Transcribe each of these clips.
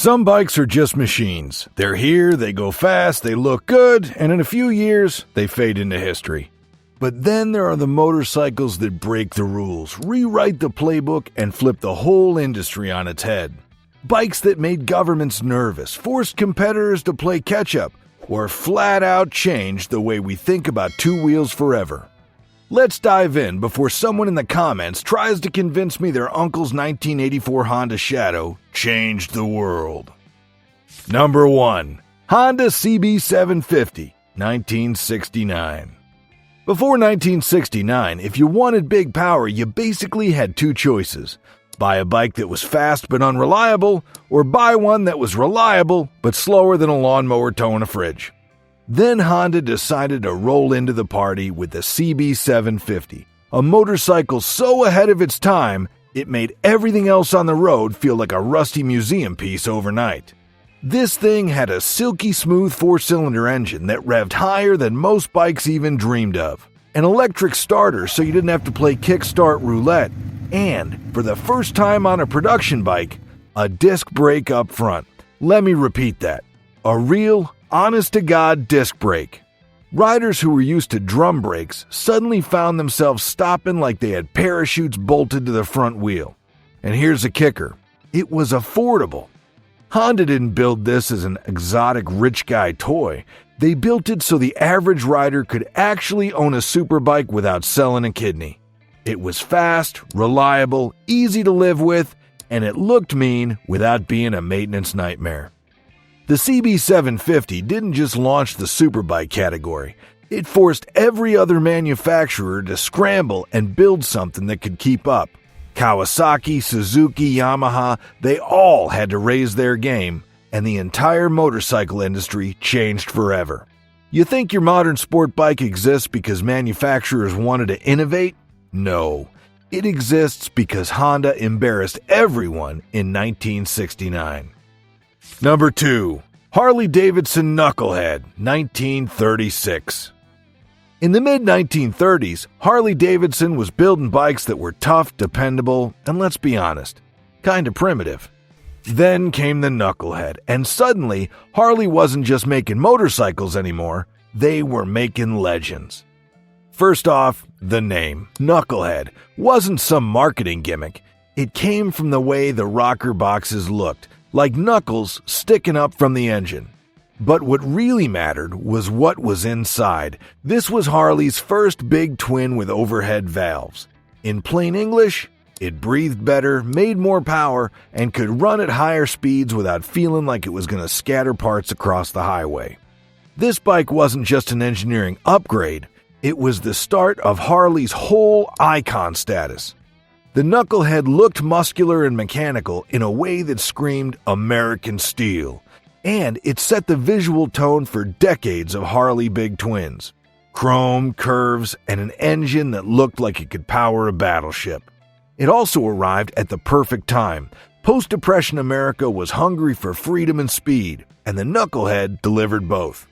Some bikes are just machines. They're here, they go fast, they look good, and in a few years, they fade into history. But then there are the motorcycles that break the rules, rewrite the playbook, and flip the whole industry on its head. Bikes that made governments nervous, forced competitors to play catch-up, or flat out changed the way we think about two wheels forever. Let's dive in before someone in the comments tries to convince me their uncle's 1984 Honda Shadow changed the world. Number 1. Honda CB750, 1969. Before 1969, if you wanted big power, you basically had two choices. Buy a bike that was fast but unreliable, or buy one that was reliable but slower than a lawnmower towing a fridge. Then Honda decided to roll into the party with the CB750, a motorcycle so ahead of its time, it made everything else on the road feel like a rusty museum piece overnight. This thing had a silky smooth 4-cylinder engine that revved higher than most bikes even dreamed of, an electric starter so you didn't have to play kickstart roulette, and, for the first time on a production bike, a disc brake up front. Let me repeat that. A real, honest-to-God disc brake. Riders who were used to drum brakes suddenly found themselves stopping like they had parachutes bolted to the front wheel. And here's the kicker. It was affordable. Honda didn't build this as an exotic rich guy toy. They built it so the average rider could actually own a superbike without selling a kidney. It was fast, reliable, easy to live with, and it looked mean without being a maintenance nightmare. The CB750 didn't just launch the superbike category. It forced every other manufacturer to scramble and build something that could keep up. Kawasaki, Suzuki, Yamaha, they all had to raise their game, and the entire motorcycle industry changed forever. You think your modern sport bike exists because manufacturers wanted to innovate? No. It exists because Honda embarrassed everyone in 1969. Number 2. Harley-Davidson Knucklehead, 1936. In the mid-1930s, Harley-Davidson was building bikes that were tough, dependable, and let's be honest, kinda primitive. Then came the Knucklehead, and suddenly, Harley wasn't just making motorcycles anymore, they were making legends. First off, the name, Knucklehead, wasn't some marketing gimmick. It came from the way the rocker boxes looked, like knuckles sticking up from the engine. But what really mattered was what was inside. This was Harley's first big twin with overhead valves. In plain English, it breathed better, made more power, and could run at higher speeds without feeling like it was going to scatter parts across the highway. This bike wasn't just an engineering upgrade, it was the start of Harley's whole icon status. The Knucklehead looked muscular and mechanical in a way that screamed American steel, and it set the visual tone for decades of Harley big twins. Chrome, curves, and an engine that looked like it could power a battleship. It also arrived at the perfect time. Post-Depression America was hungry for freedom and speed, and the Knucklehead delivered both.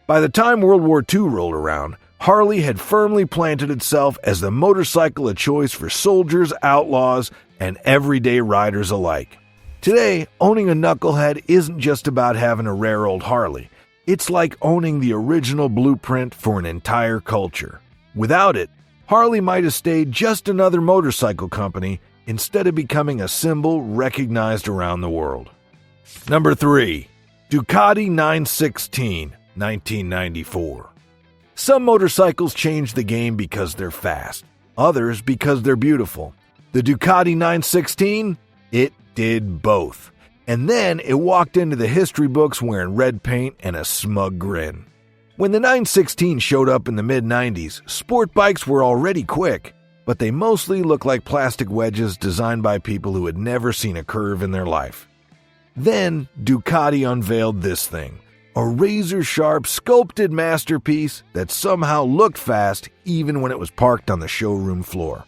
By the time World War II rolled around, Harley had firmly planted itself as the motorcycle of choice for soldiers, outlaws, and everyday riders alike. Today, owning a Knucklehead isn't just about having a rare old Harley. It's like owning the original blueprint for an entire culture. Without it, Harley might have stayed just another motorcycle company instead of becoming a symbol recognized around the world. Number 3. Ducati 916, 1994. Some motorcycles change the game because they're fast, others because they're beautiful. The Ducati 916? It did both. And then it walked into the history books wearing red paint and a smug grin. When the 916 showed up in the mid-90s, sport bikes were already quick, but they mostly looked like plastic wedges designed by people who had never seen a curve in their life. Then Ducati unveiled this thing. A razor-sharp, sculpted masterpiece that somehow looked fast even when it was parked on the showroom floor.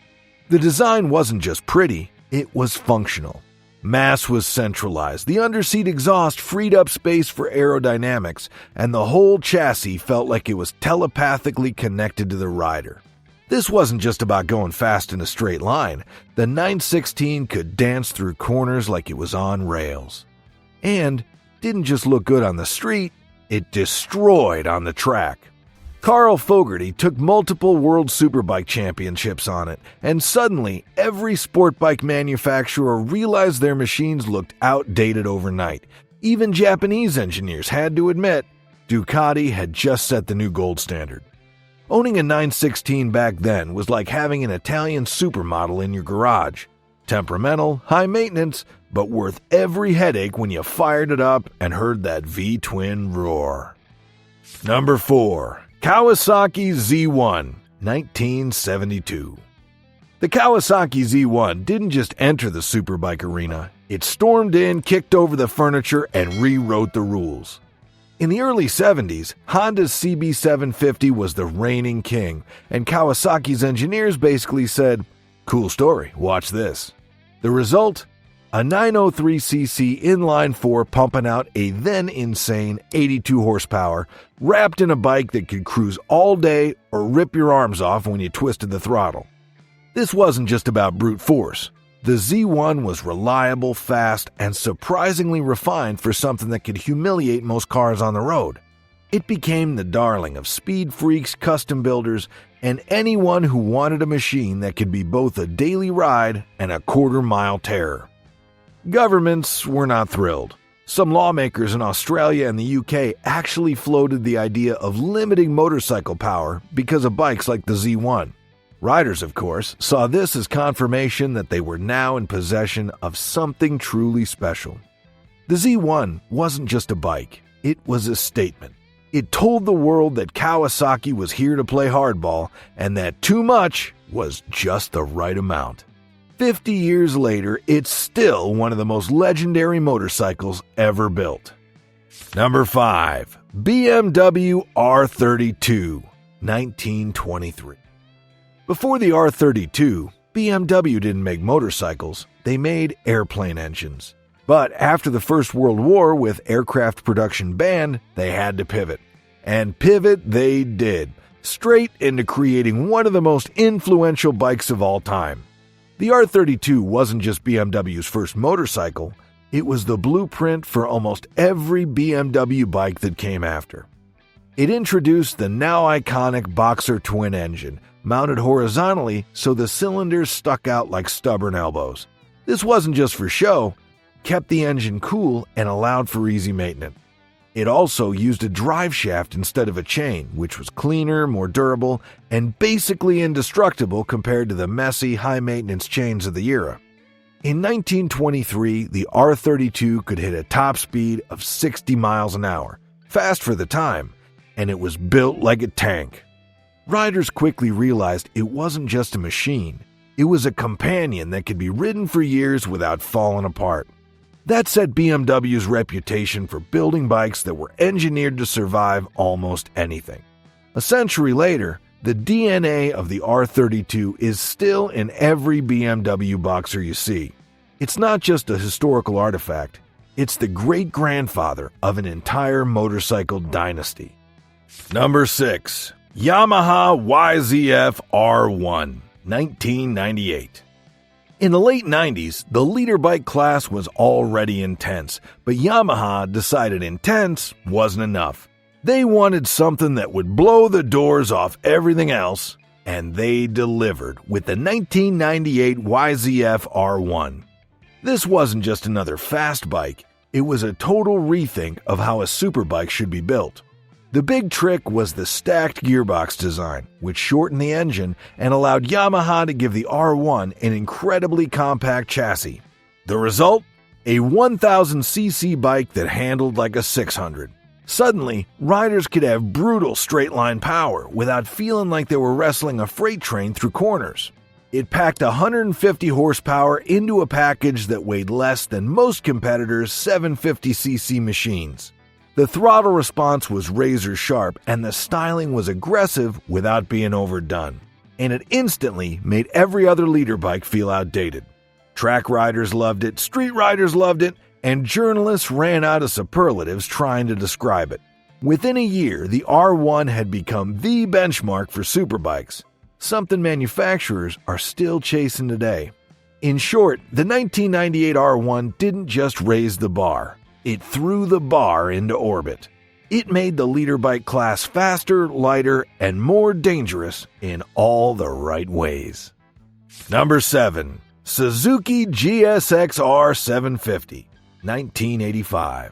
The design wasn't just pretty, it was functional. Mass was centralized, the underseat exhaust freed up space for aerodynamics, and the whole chassis felt like it was telepathically connected to the rider. This wasn't just about going fast in a straight line. The 916 could dance through corners like it was on rails. and didn't just look good on the street, it destroyed on the track. Carl Fogarty took multiple World Superbike Championships on it, and suddenly every sport bike manufacturer realized their machines looked outdated overnight. Even Japanese engineers had to admit Ducati had just set the new gold standard. Owning a 916 back then was like having an Italian supermodel in your garage. Temperamental, high maintenance, but worth every headache when you fired it up and heard that V-twin roar. Number 4. Kawasaki Z1, 1972. The Kawasaki Z1 didn't just enter the superbike arena, it stormed in, kicked over the furniture, and rewrote the rules. In the early 70s, Honda's CB750 was the reigning king, and Kawasaki's engineers basically said, "Cool story, watch this." The result? A 903cc inline-4 pumping out a then insane 82 horsepower, wrapped in a bike that could cruise all day or rip your arms off when you twisted the throttle. This wasn't just about brute force. The Z1 was reliable, fast, and surprisingly refined for something that could humiliate most cars on the road. It became the darling of speed freaks, custom builders, and anyone who wanted a machine that could be both a daily ride and a quarter-mile terror. Governments were not thrilled. Some lawmakers in Australia and the UK actually floated the idea of limiting motorcycle power because of bikes like the Z1. Riders, of course, saw this as confirmation that they were now in possession of something truly special. The Z1 wasn't just a bike, it was a statement. It told the world that Kawasaki was here to play hardball and that too much was just the right amount. 50 years later, it's still one of the most legendary motorcycles ever built. Number 5. BMW R32, 1923. Before the R32, BMW didn't make motorcycles, they made airplane engines. But after the First World War, with aircraft production banned, they had to pivot. And pivot they did, straight into creating one of the most influential bikes of all time. The R32 wasn't just BMW's first motorcycle, it was the blueprint for almost every BMW bike that came after. It introduced the now iconic Boxer twin engine, mounted horizontally so the cylinders stuck out like stubborn elbows. This wasn't just for show, kept the engine cool and allowed for easy maintenance. It also used a drive shaft instead of a chain, which was cleaner, more durable, and basically indestructible compared to the messy, high-maintenance chains of the era. In 1923, the R32 could hit a top speed of 60 miles an hour, fast for the time, and it was built like a tank. Riders quickly realized it wasn't just a machine, it was a companion that could be ridden for years without falling apart. That set BMW's reputation for building bikes that were engineered to survive almost anything. A century later, the DNA of the R32 is still in every BMW Boxer you see. It's not just a historical artifact, it's the great-grandfather of an entire motorcycle dynasty. Number 6. Yamaha YZF R1, 1998. In the late 90s, the leader bike class was already intense, but Yamaha decided intense wasn't enough. They wanted something that would blow the doors off everything else, and they delivered with the 1998 YZF R1. This wasn't just another fast bike, it was a total rethink of how a superbike should be built. The big trick was the stacked gearbox design, which shortened the engine and allowed Yamaha to give the R1 an incredibly compact chassis. The result? A 1000cc bike that handled like a 600. Suddenly, riders could have brutal straight-line power without feeling like they were wrestling a freight train through corners. It packed 150 horsepower into a package that weighed less than most competitors' 750cc machines. The throttle response was razor sharp and the styling was aggressive without being overdone. And it instantly made every other leader bike feel outdated. Track riders loved it, street riders loved it, and journalists ran out of superlatives trying to describe it. Within a year, the R1 had become the benchmark for superbikes, something manufacturers are still chasing today. In short, the 1998 R1 didn't just raise the bar. It threw the bar into orbit. It made the leader bike class faster, lighter, and more dangerous in all the right ways. Number 7. Suzuki GSX-R750, 1985.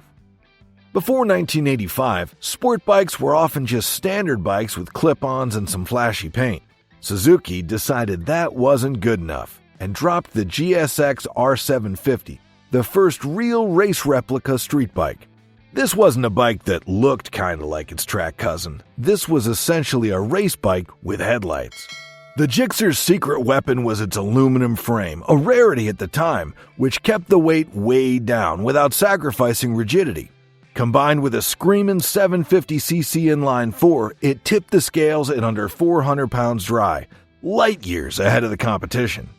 Before 1985, sport bikes were often just standard bikes with clip-ons and some flashy paint. Suzuki decided that wasn't good enough and dropped the GSX-R750, the first real race replica street bike. This wasn't a bike that looked kinda like its track cousin. This was essentially a race bike with headlights. The Gixxer's secret weapon was its aluminum frame, a rarity at the time, which kept the weight way down without sacrificing rigidity. Combined with a screamin' 750cc inline 4, it tipped the scales at under 400 pounds dry, light years ahead of the competition.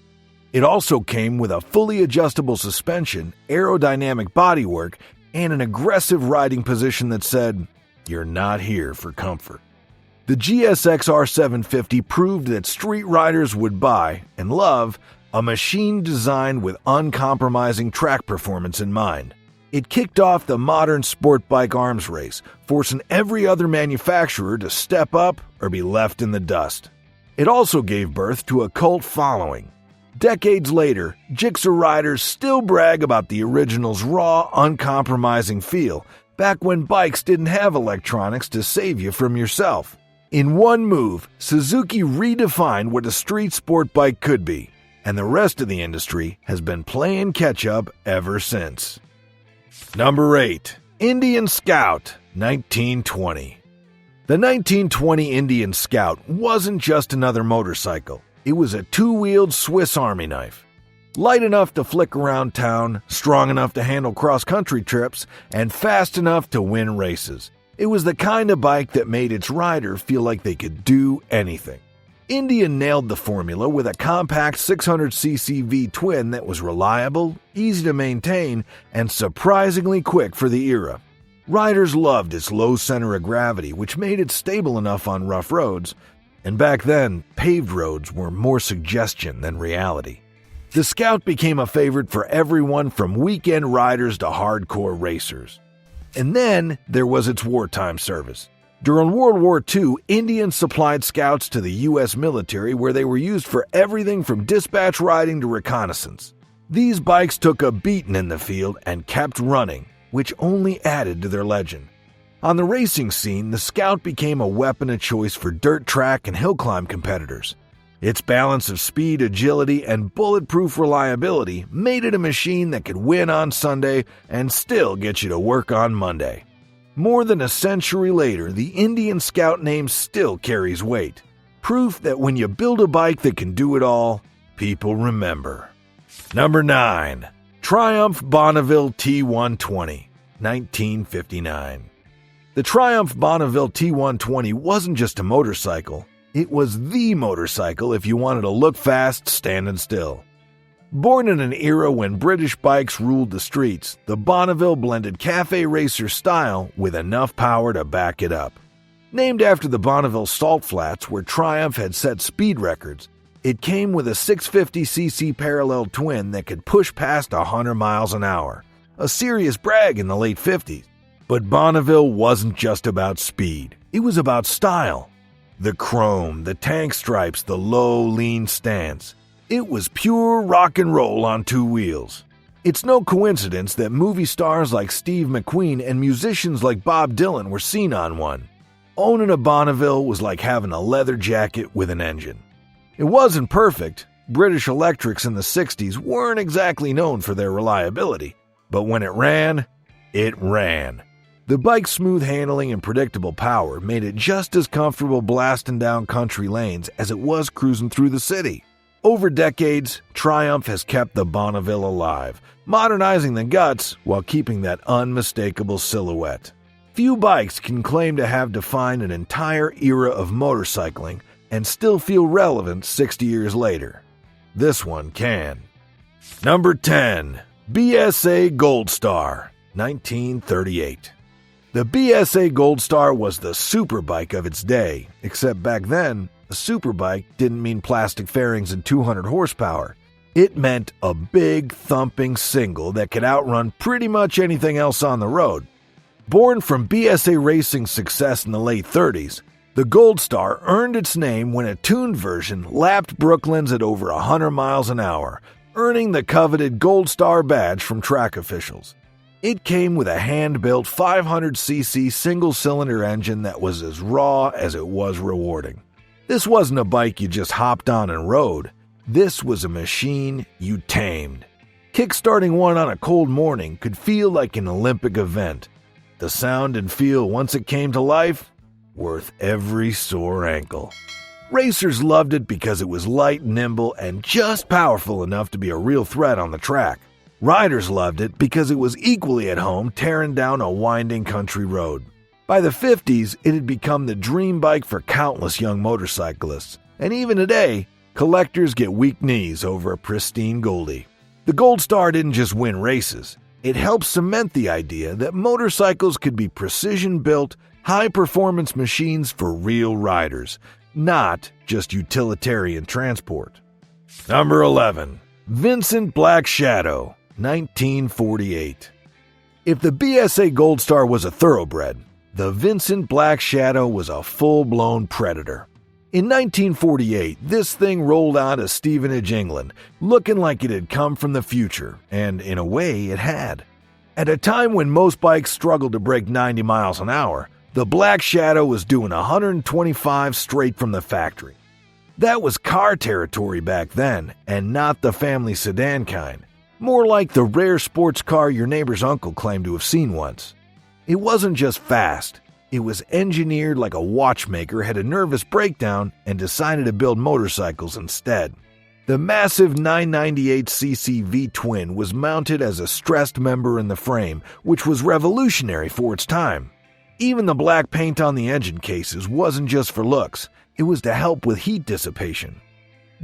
It also came with a fully adjustable suspension, aerodynamic bodywork, and an aggressive riding position that said, "You're not here for comfort." The GSX-R750 proved that street riders would buy and love a machine designed with uncompromising track performance in mind. It kicked off the modern sport bike arms race, forcing every other manufacturer to step up or be left in the dust. It also gave birth to a cult following. Decades later, Gixxer riders still brag about the original's raw, uncompromising feel, back when bikes didn't have electronics to save you from yourself. In one move, Suzuki redefined what a street sport bike could be, and the rest of the industry has been playing catch-up ever since. Number 8. Indian Scout, 1920. The 1920 Indian Scout wasn't just another motorcycle. It was a two-wheeled Swiss Army knife. Light enough to flick around town, strong enough to handle cross-country trips, and fast enough to win races. It was the kind of bike that made its rider feel like they could do anything. Indian nailed the formula with a compact 600cc V-twin that was reliable, easy to maintain, and surprisingly quick for the era. Riders loved its low center of gravity, which made it stable enough on rough roads, and back then, paved roads were more suggestion than reality. The Scout became a favorite for everyone from weekend riders to hardcore racers. And then there was its wartime service. During World War II, Indians supplied Scouts to the U.S. military where they were used for everything from dispatch riding to reconnaissance. These bikes took a beating in the field and kept running, which only added to their legend. On the racing scene, the Scout became a weapon of choice for dirt track and hill climb competitors. Its balance of speed, agility, and bulletproof reliability made it a machine that could win on Sunday and still get you to work on Monday. More than a century later, the Indian Scout name still carries weight. Proof that when you build a bike that can do it all, people remember. Number 9. Triumph Bonneville T120, 1959. The Triumph Bonneville T120 wasn't just a motorcycle. It was the motorcycle if you wanted to look fast standing still. Born in an era when British bikes ruled the streets, the Bonneville blended cafe racer style with enough power to back it up. Named after the Bonneville salt flats where Triumph had set speed records, it came with a 650cc parallel twin that could push past 100 miles an hour, a serious brag in the late 50s. But Bonneville wasn't just about speed, it was about style. The chrome, the tank stripes, the low, lean stance. It was pure rock and roll on two wheels. It's no coincidence that movie stars like Steve McQueen and musicians like Bob Dylan were seen on one. Owning a Bonneville was like having a leather jacket with an engine. It wasn't perfect. British electrics in the 60s weren't exactly known for their reliability. But when it ran, it ran. The bike's smooth handling and predictable power made it just as comfortable blasting down country lanes as it was cruising through the city. Over decades, Triumph has kept the Bonneville alive, modernizing the guts while keeping that unmistakable silhouette. Few bikes can claim to have defined an entire era of motorcycling and still feel relevant 60 years later. This one can. Number 10. BSA Gold Star, 1938. The BSA Gold Star was the superbike of its day, except back then, a superbike didn't mean plastic fairings and 200 horsepower. It meant a big, thumping single that could outrun pretty much anything else on the road. Born from BSA Racing's success in the late 30s, the Gold Star earned its name when a tuned version lapped Brooklands at over 100 miles an hour, earning the coveted Gold Star badge from track officials. It came with a hand-built 500cc single-cylinder engine that was as raw as it was rewarding. This wasn't a bike you just hopped on and rode. This was a machine you tamed. Kickstarting one on a cold morning could feel like an Olympic event. The sound and feel once it came to life, worth every sore ankle. Racers loved it because it was light, nimble, and just powerful enough to be a real threat on the track. Riders loved it because it was equally at home tearing down a winding country road. By the 50s, it had become the dream bike for countless young motorcyclists, and even today, collectors get weak knees over a pristine Goldie. The Gold Star didn't just win races. It helped cement the idea that motorcycles could be precision-built, high-performance machines for real riders, not just utilitarian transport. Number 11. Vincent Black Shadow, 1948. If the BSA Gold Star was a thoroughbred, the Vincent Black Shadow was a full-blown predator. In 1948, this thing rolled out of Stevenage, England, looking like it had come from the future, and in a way it had. At a time when most bikes struggled to break 90 miles an hour, the Black Shadow was doing 125 straight from the factory. That was car territory back then, and not the family sedan kind. More like the rare sports car your neighbor's uncle claimed to have seen once. It wasn't just fast. It was engineered like a watchmaker had a nervous breakdown and decided to build motorcycles instead. The massive 998cc V-twin was mounted as a stressed member in the frame, which was revolutionary for its time. Even the black paint on the engine cases wasn't just for looks, it was to help with heat dissipation.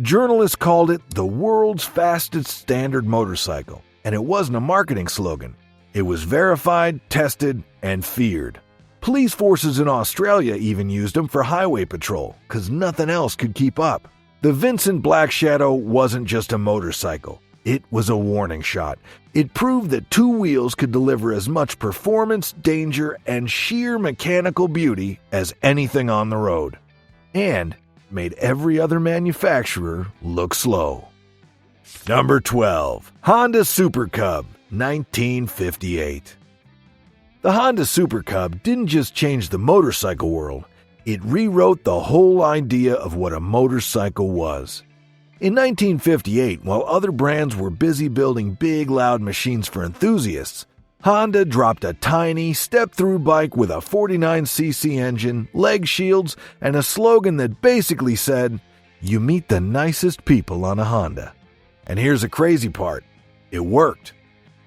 Journalists called it the world's fastest standard motorcycle, and it wasn't a marketing slogan. It was verified, tested, and feared. Police forces in Australia even used them for highway patrol, because nothing else could keep up. The Vincent Black Shadow wasn't just a motorcycle. It was a warning shot. It proved that two wheels could deliver as much performance, danger, and sheer mechanical beauty as anything on the road. And made every other manufacturer look slow. Number 12. Honda Super Cub, 1958. The Honda Super Cub didn't just change the motorcycle world, it rewrote the whole idea of what a motorcycle was. In 1958, while other brands were busy building big, loud machines for enthusiasts, Honda dropped a tiny, step-through bike with a 49cc engine, leg shields, and a slogan that basically said, "You meet the nicest people on a Honda." And here's the crazy part. It worked.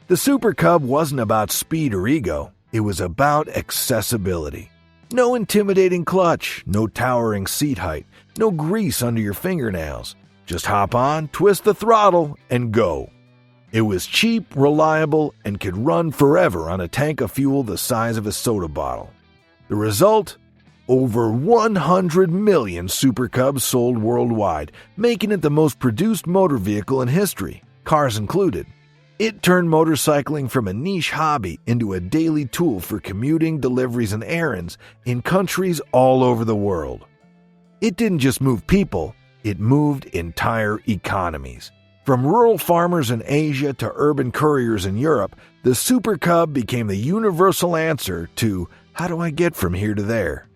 The Super Cub wasn't about speed or ego. It was about accessibility. No intimidating clutch, no towering seat height, no grease under your fingernails. Just hop on, twist the throttle, and go. It was cheap, reliable, and could run forever on a tank of fuel the size of a soda bottle. The result? Over 100 million Super Cubs sold worldwide, making it the most produced motor vehicle in history, cars included. It turned motorcycling from a niche hobby into a daily tool for commuting, deliveries, and errands in countries all over the world. It didn't just move people, it moved entire economies. From rural farmers in Asia to urban couriers in Europe, the Super Cub became the universal answer to, how do I get from here to there?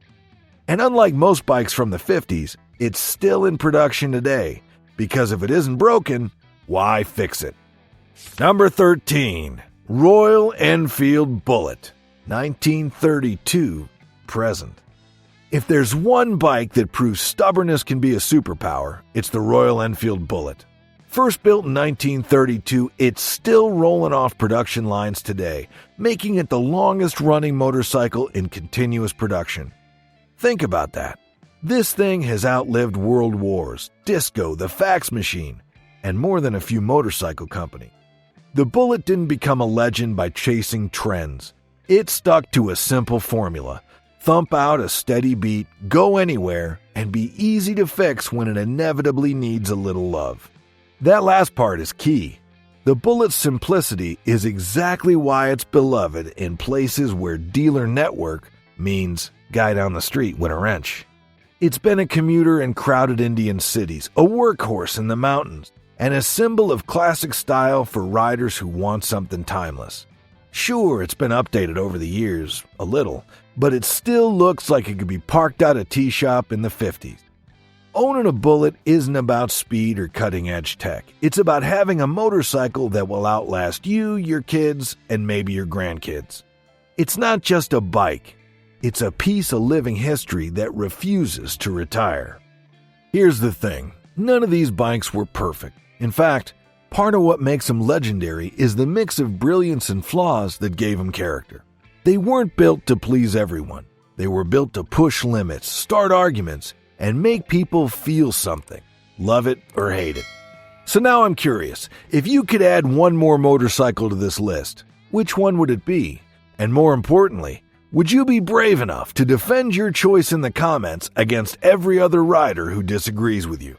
And unlike most bikes from the 50s, it's still in production today, because if it isn't broken, why fix it? Number 13. Royal Enfield Bullet, 1932 present. If there's one bike that proves stubbornness can be a superpower, it's the Royal Enfield Bullet. First built in 1932, it's still rolling off production lines today, making it the longest-running motorcycle in continuous production. Think about that. This thing has outlived world wars, disco, the fax machine, and more than a few motorcycle companies. The Bullet didn't become a legend by chasing trends. It stuck to a simple formula. Thump out a steady beat, go anywhere, and be easy to fix when it inevitably needs a little love. That last part is key. The Bullet's simplicity is exactly why it's beloved in places where dealer network means guy down the street with a wrench. It's been a commuter in crowded Indian cities, a workhorse in the mountains, and a symbol of classic style for riders who want something timeless. Sure, it's been updated over the years, a little, but it still looks like it could be parked at a tea shop in the 50s. Owning a Bullet isn't about speed or cutting-edge tech. It's about having a motorcycle that will outlast you, your kids, and maybe your grandkids. It's not just a bike. It's a piece of living history that refuses to retire. Here's the thing. None of these bikes were perfect. In fact, part of what makes them legendary is the mix of brilliance and flaws that gave them character. They weren't built to please everyone. They were built to push limits, start arguments, and make people feel something, love it or hate it. So now I'm curious, if you could add one more motorcycle to this list, which one would it be? And more importantly, would you be brave enough to defend your choice in the comments against every other rider who disagrees with you?